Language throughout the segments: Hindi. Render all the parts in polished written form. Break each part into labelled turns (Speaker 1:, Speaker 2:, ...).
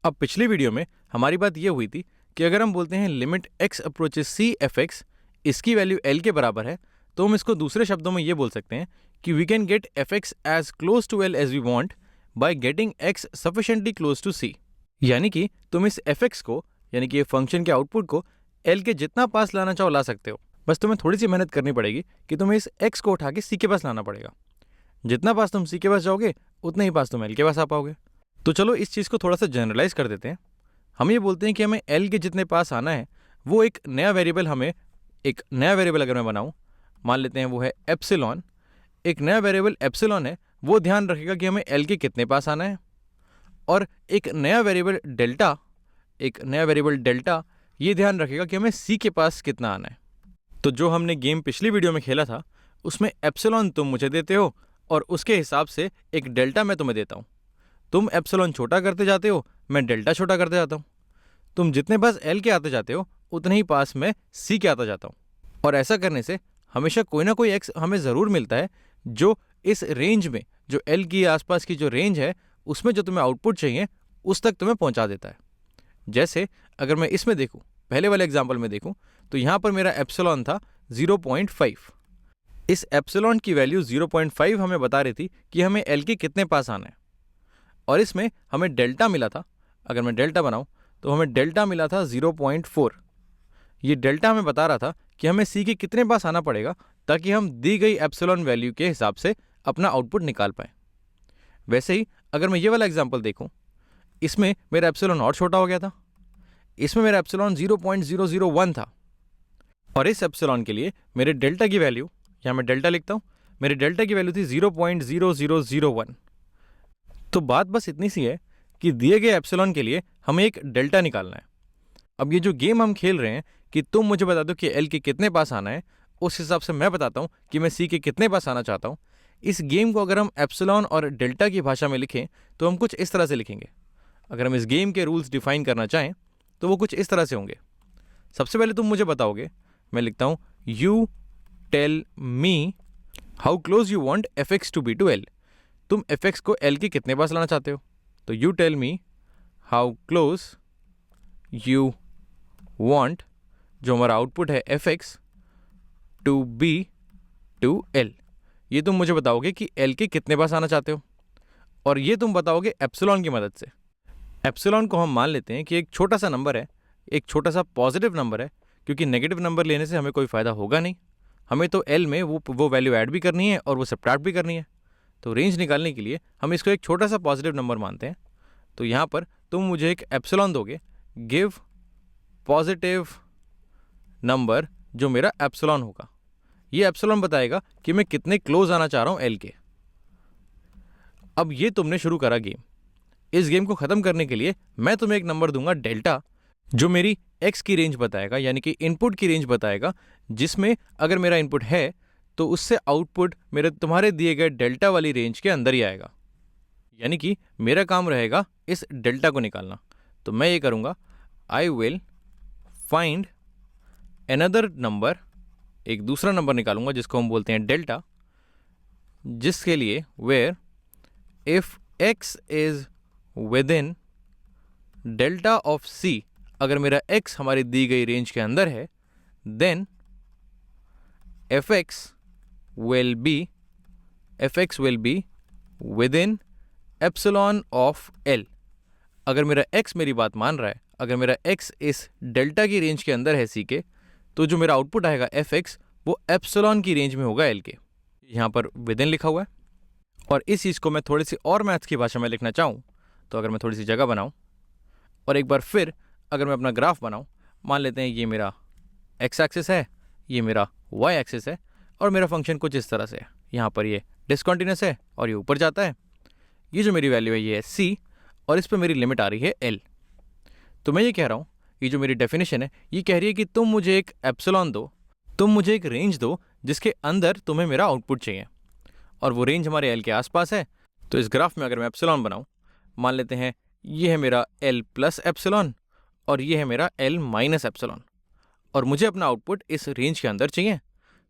Speaker 1: अब पिछली वीडियो में हमारी बात यह हुई थी कि अगर हम बोलते हैं limit x approaches c F x, इसकी वैल्यू l के बराबर है, तो हम इसको दूसरे शब्दों में ये बोल सकते हैं कि we can get f x as close to l as we want by getting x sufficiently close to c। यानी कि तुम इस एफ एक्स को, यानी कि फंक्शन के आउटपुट को l के जितना पास लाना चाहो ला सकते हो। बस तुम्हें थोड़ी सी मेहनत करनी पड़ेगी कि तुम्हें इस x को उठा के c के पास लाना पड़ेगा। जितना पास तुम c के पास जाओगे उतना ही पास तुम l के पास आ पाओगे। तो चलो इस चीज़ को थोड़ा सा जनरलाइज कर देते हैं। हम ये बोलते हैं कि हमें l के जितने पास आना है वो एक नया वेरिएबल अगर मैं बनाऊं, मान लेते हैं वो है एप्सिलॉन। एक नया वेरिएबल एप्सिलॉन है, वो ध्यान रखेगा कि हमें l के कितने पास आना है। और एक नया वेरिएबल डेल्टा ये ध्यान रखेगा कि हमें c के पास कितना आना है। तो जो हमने गेम पिछली वीडियो में खेला था उसमें एप्सिलॉन तुम मुझे देते हो और उसके हिसाब से एक डेल्टा मैं तुम्हें देता हूँ। तुम एप्सिलॉन छोटा करते जाते हो, मैं डेल्टा छोटा करते जाता हूँ। तुम जितने पास l के आते जाते हो उतने ही पास मैं c के आता जाता हूँ। और ऐसा करने से हमेशा कोई ना कोई x हमें ज़रूर मिलता है जो इस रेंज में, जो l की आसपास की जो रेंज है उसमें जो तुम्हें आउटपुट चाहिए उस तक तुम्हें पहुँचा देता है। जैसे अगर मैं इसमें देखूँ, पहले वाले एग्जाम्पल में देखूँ, तो यहाँ पर मेरा एप्सिलॉन था 0.5। इस एप्सिलॉन की वैल्यू 0.5 हमें बता रही थी कि हमें l के कितने पास आना है। और इसमें हमें डेल्टा मिला था, अगर मैं डेल्टा बनाऊं तो हमें डेल्टा मिला था 0.4। ये डेल्टा हमें बता रहा था कि हमें c के कितने पास आना पड़ेगा ताकि हम दी गई एप्सिलॉन वैल्यू के हिसाब से अपना आउटपुट निकाल पाएँ। वैसे ही अगर मैं ये वाला एग्जाम्पल देखूँ, इसमें मेरा एप्सिलॉन और छोटा हो गया था। इसमें मेरा एप्सिलॉन 0.001 था और इस एप्सिलॉन के लिए मेरे डेल्टा की वैल्यू, यहाँ मैं डेल्टा लिखता हूँ, मेरे डेल्टा की वैल्यू थी 0.0001। तो बात बस इतनी सी है कि दिए गए एप्सिलॉन के लिए हमें एक डेल्टा निकालना है। अब ये जो गेम हम खेल रहे हैं कि तुम मुझे बता दो कि l के कितने पास आना है, उस हिसाब से मैं बताता हूँ कि मैं c के कितने पास आना चाहता हूँ। इस गेम को अगर हम एप्सिलॉन और डेल्टा की भाषा में लिखें तो हम कुछ इस तरह से लिखेंगे। अगर हम इस गेम के रूल्स डिफाइन करना चाहें तो वो कुछ इस तरह से होंगे। सबसे पहले तुम मुझे बताओगे, मैं लिखता हूँ you tell me how close you want f x to be to l। तुम एफ एक्स को l के कितने पास लाना चाहते हो, तो you tell me how close you want, जो हमारा आउटपुट है f x, to be to l। ये तुम मुझे बताओगे कि l के कितने पास आना चाहते हो और ये तुम बताओगे एप्सिलॉन की मदद से। एप्सिलॉन को हम मान लेते हैं कि एक छोटा सा नंबर है, एक छोटा सा पॉजिटिव नंबर है, क्योंकि नेगेटिव नंबर लेने से हमें कोई फ़ायदा होगा नहीं। हमें तो l में वो वैल्यू ऐड भी करनी है और वो सब्ट्रैक्ट भी करनी है। तो रेंज निकालने के लिए हम इसको एक छोटा सा पॉजिटिव नंबर मानते हैं। तो यहाँ पर तुम मुझे एक एप्सिलॉन दोगे, गिव पॉजिटिव नंबर जो मेरा एप्सिलॉन होगा। ये एप्सिलॉन बताएगा कि मैं कितने क्लोज आना चाह रहा हूँ l के। अब ये तुमने शुरू करा गेम। इस गेम को ख़त्म करने के लिए मैं तुम्हें एक नंबर दूंगा डेल्टा, जो मेरी x की रेंज बताएगा, यानी कि इनपुट की रेंज बताएगा, जिसमें अगर मेरा इनपुट है तो उससे आउटपुट मेरे तुम्हारे दिए गए डेल्टा वाली रेंज के अंदर ही आएगा। यानी कि मेरा काम रहेगा इस डेल्टा को निकालना। तो मैं ये करूँगा, I will find another number, एक दूसरा नंबर निकालूंगा जिसको हम बोलते हैं डेल्टा, जिसके लिए where if x is within delta of c, अगर मेरा x हमारी दी गई रेंज के अंदर है, then f x will be within epsilon of l। अगर मेरा x मेरी बात मान रहा है, अगर मेरा x इस डेल्टा की रेंज के अंदर है c के, तो जो मेरा आउटपुट आएगा एफ एक्स वो एप्सिलॉन की रेंज में होगा l के। यहाँ पर विद इन लिखा हुआ है। और इस चीज़ को मैं थोड़ी सी और मैथ्स की भाषा में लिखना चाहूँ तो अगर मैं थोड़ी सी जगह बनाऊँ और एक बार फिर अगर मैं अपना ग्राफ बनाऊँ, मान लेते हैं ये मेरा x एक्सिस है, ये मेरा y एक्सिस है और मेरा फंक्शन कुछ इस तरह से है। यहाँ पर ये डिसकंटिन्यूस है और ये ऊपर जाता है। ये जो मेरी वैल्यू है ये है c और इस पर मेरी लिमिट आ रही है l। तो मैं ये कह रहा हूँ, ये जो मेरी डेफिनेशन है ये कह रही है कि तुम मुझे एक एप्सिलॉन दो, तुम मुझे एक रेंज दो जिसके अंदर तुम्हें मेरा आउटपुट चाहिए और वो रेंज हमारे l के आसपास है। तो इस ग्राफ में अगर मैं एप्सिलॉन बनाऊँ, मान लेते हैं ये है मेरा l प्लस एप्सिलॉन और ये है मेरा l माइनस एप्सिलॉन और मुझे अपना आउटपुट इस रेंज के अंदर चाहिए।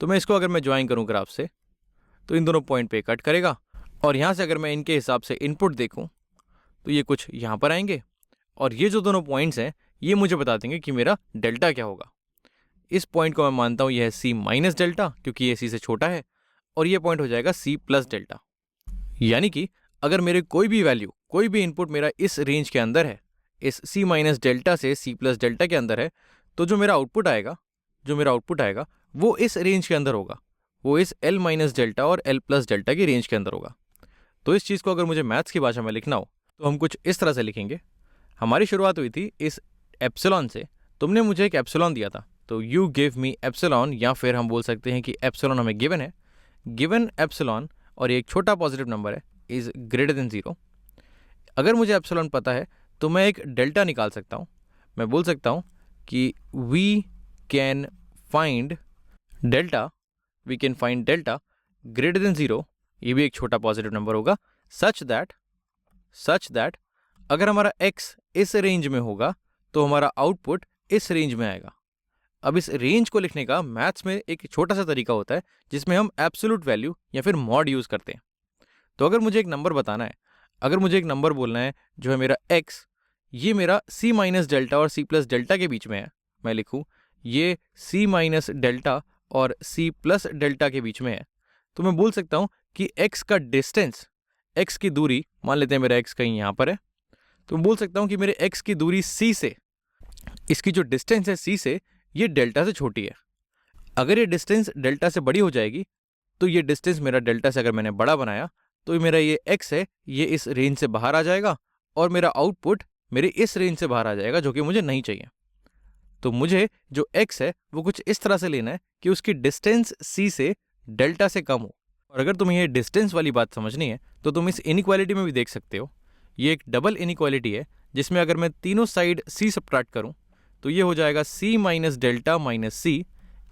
Speaker 1: तो मैं इसको अगर मैं ज्वाइन करूँ ग्राफ से तो इन दोनों पॉइंट पे कट करेगा और यहाँ से अगर मैं इनके हिसाब से इनपुट देखूँ तो ये कुछ यहाँ पर आएंगे और ये जो दोनों पॉइंट्स हैं ये मुझे बता देंगे कि मेरा डेल्टा क्या होगा। इस पॉइंट को मैं मानता हूँ ये है सी माइनस डेल्टा क्योंकि ये सी से छोटा है, और ये पॉइंट हो जाएगा सी प्लस डेल्टा। यानी कि अगर मेरे कोई भी वैल्यू, कोई भी इनपुट मेरा इस रेंज के अंदर है, इस सी माइनस डेल्टा से सी प्लस डेल्टा के अंदर है, तो जो मेरा आउटपुट आएगा वो इस रेंज के अंदर होगा, वो इस एल माइनस डेल्टा और एल प्लस डेल्टा की रेंज के अंदर होगा। तो इस चीज़ को अगर मुझे मैथ्स की भाषा में लिखना हो तो हम कुछ इस तरह से लिखेंगे। हमारी शुरुआत हुई थी इस एप्सिलॉन से, तुमने मुझे एक एप्सिलॉन दिया था, तो यू गिव मी एप्सिलॉन, या फिर हम बोल सकते हैं कि एप्सिलॉन हमें गिवन है, गिवन एप्सिलॉन, और ये एक छोटा पॉजिटिव नंबर है, इज़ ग्रेटर देन 0। अगर मुझे एप्सिलॉन पता है तो मैं एक डेल्टा निकाल सकता हूँ। मैं बोल सकता हूँ कि we can find delta greater than 0, ये भी एक छोटा पॉजिटिव नंबर होगा, सच दैट अगर हमारा x इस रेंज में होगा तो हमारा आउटपुट इस रेंज में आएगा। अब इस रेंज को लिखने का मैथ्स में एक छोटा सा तरीका होता है जिसमें हम एब्सोल्यूट वैल्यू या फिर मॉड यूज़ करते हैं। तो अगर मुझे एक नंबर बताना है, अगर मुझे एक नंबर बोलना है जो है मेरा x, ये मेरा c माइनस डेल्टा और c प्लस डेल्टा के बीच में है, मैं लिखूँ ये c माइनस डेल्टा और c प्लस डेल्टा के बीच में है, तो मैं बोल सकता हूँ कि x का डिस्टेंस, x की दूरी, मान लेते हैं मेरा x कहीं यहाँ पर है, तो मैं बोल सकता हूँ कि मेरे x की दूरी c से, इसकी जो डिस्टेंस है c से, ये डेल्टा से छोटी है। अगर ये डिस्टेंस डेल्टा से बड़ी हो जाएगी तो ये डिस्टेंस मेरा डेल्टा से अगर मैंने बड़ा बनाया तो मेरा ये x है, ये इस रेंज से बाहर आ जाएगा और मेरा आउटपुट मेरे इस रेंज से बाहर आ जाएगा, जो कि मुझे नहीं चाहिए। तो मुझे जो x है वो कुछ इस तरह से लेना है कि उसकी डिस्टेंस c से डेल्टा से कम हो। और अगर तुम्हें ये डिस्टेंस वाली बात समझनी है तो तुम इस इनइक्वालिटी में भी देख सकते हो, ये एक डबल इनइक्वालिटी है जिसमें अगर मैं तीनों साइड c सब्ट्रैक्ट करूं तो ये हो जाएगा c minus delta minus c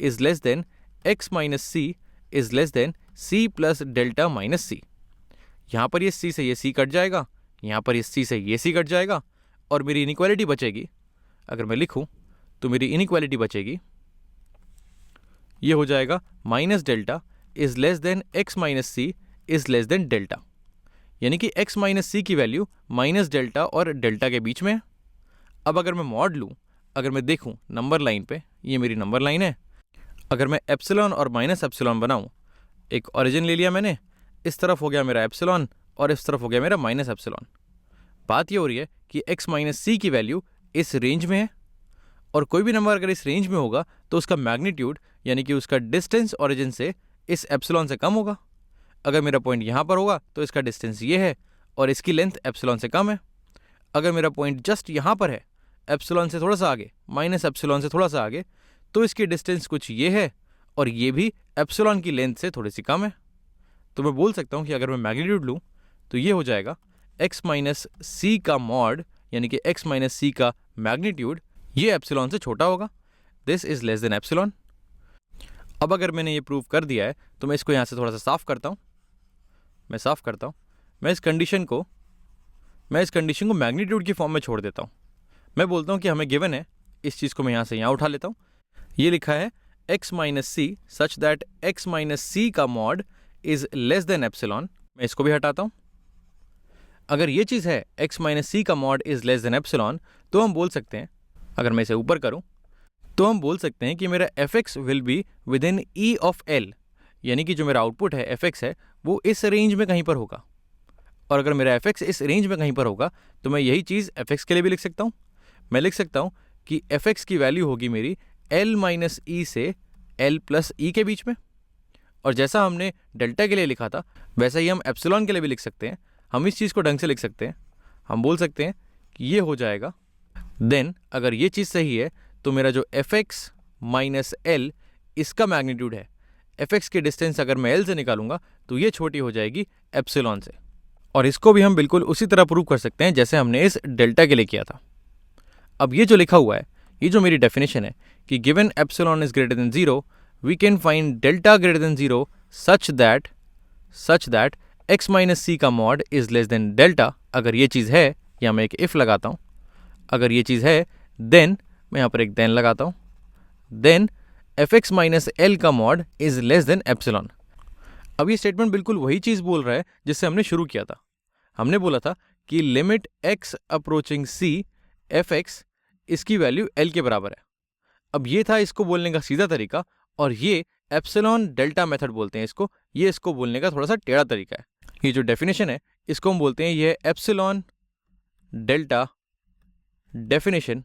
Speaker 1: is less then x minus c is less then c plus delta minus c। यहाँ पर ये c से ये c कट जाएगा, यहाँ पर ये c से ये c कट जाएगा, और मेरी इनइक्वालिटी बचेगी, अगर मैं लिखूँ तो मेरी इनइक्वालिटी बचेगी, ये हो जाएगा minus delta is less then x minus c is less than delta. यानी कि x माइनस c की वैल्यू माइनस डेल्टा और डेल्टा के बीच में है। अब अगर मैं मॉड लूँ, अगर मैं देखूँ नंबर लाइन पे, ये मेरी नंबर लाइन है, अगर मैं एप्सिलॉन और माइनस एप्सिलॉन बनाऊँ, एक ओरिजिन ले लिया मैंने, इस तरफ हो गया मेरा एप्सिलॉन और इस तरफ हो गया मेरा माइनस एप्सिलॉन। बात ये हो रही है कि x माइनस c की वैल्यू इस रेंज में है, और कोई भी नंबर अगर इस रेंज में होगा तो उसका मैग्नीट्यूड यानी कि उसका डिस्टेंस ओरिजिन से इस एप्सिलॉन से कम होगा। अगर मेरा पॉइंट यहाँ पर होगा तो इसका डिस्टेंस ये है और इसकी लेंथ एप्सिलॉन से कम है। अगर मेरा पॉइंट जस्ट यहाँ पर है, एप्सिलॉन से थोड़ा सा आगे, माइनस एप्सिलॉन से थोड़ा सा आगे, तो इसकी डिस्टेंस कुछ ये है और ये भी एप्सिलॉन की लेंथ से थोड़ी सी कम है। तो मैं बोल सकता हूँ कि अगर मैं मैग्नीट्यूड लूँ तो ये हो जाएगा x माइनस सी का मॉड, यानी कि x माइनस सी का मैग्नीट्यूड, ये एप्सिलॉन से छोटा होगा, this is less than epsilon. अब अगर मैंने ये प्रूव कर दिया है तो मैं इसको यहाँ से थोड़ा सा साफ करता हूँ, मैं इस कंडीशन को मैग्नीट्यूड की फॉर्म में छोड़ देता हूँ। मैं बोलता हूँ कि हमें गिवन है, इस चीज़ को मैं यहाँ से यहाँ उठा लेता हूँ, ये लिखा है x minus C such that x minus C का mod is less than epsilon. मैं इसको भी हटाता हूँ। अगर ये चीज़ है x माइनस सी का mod is less than epsilon, तो हम बोल सकते हैं, अगर मैं इसे ऊपर करूँ तो हम बोल सकते हैं कि मेरा fx will be with in e of l, यानी कि जो मेरा आउटपुट है fx है वो इस रेंज में कहीं पर होगा। और अगर मेरा fx इस रेंज में कहीं पर होगा तो मैं यही चीज़ fx के लिए भी लिख सकता हूँ। मैं लिख सकता हूँ कि fx की वैल्यू होगी मेरी l माइनस ई से l प्लस ई के बीच में। और जैसा हमने डेल्टा के लिए लिखा था वैसा ही हम एप्सिलॉन के लिए भी लिख सकते हैं। हम इस चीज़ को ढंग से लिख सकते हैं, हम बोल सकते हैं कि ये हो जाएगा, देन अगर ये चीज़ सही है तो मेरा जो fx माइनस l इसका मैग्नीट्यूड है, fx की डिस्टेंस अगर मैं l से निकालूंगा तो ये छोटी हो जाएगी एप्सिलॉन से। और इसको भी हम बिल्कुल उसी तरह प्रूव कर सकते हैं जैसे हमने इस डेल्टा के लिए किया था। अब ये जो लिखा हुआ है, ये जो मेरी डेफिनेशन है कि given epsilon is greater than 0 we can find delta greater than 0 such that x minus C का mod is less than delta. अगर ये चीज़ है, या मैं एक इफ लगाता हूँ, अगर ये चीज़ है देन मैं यहाँ पर एक देन लगाता हूँ, देन fx माइनस एल का mod is less than epsilon. अब ये स्टेटमेंट बिल्कुल वही चीज़ बोल रहा है जिससे हमने शुरू किया था। हमने बोला था कि limit x approaching c F x इसकी वैल्यू एल के बराबर है। अब ये था इसको बोलने का सीधा तरीका, और ये एप्सिलॉन डेल्टा मेथड बोलते हैं इसको। ये इसको बोलने का थोड़ा सा टेढ़ा तरीका है। ये जो डेफिनेशन है इसको हम बोलते हैं ये epsilon delta definition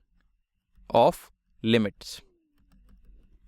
Speaker 1: of limits.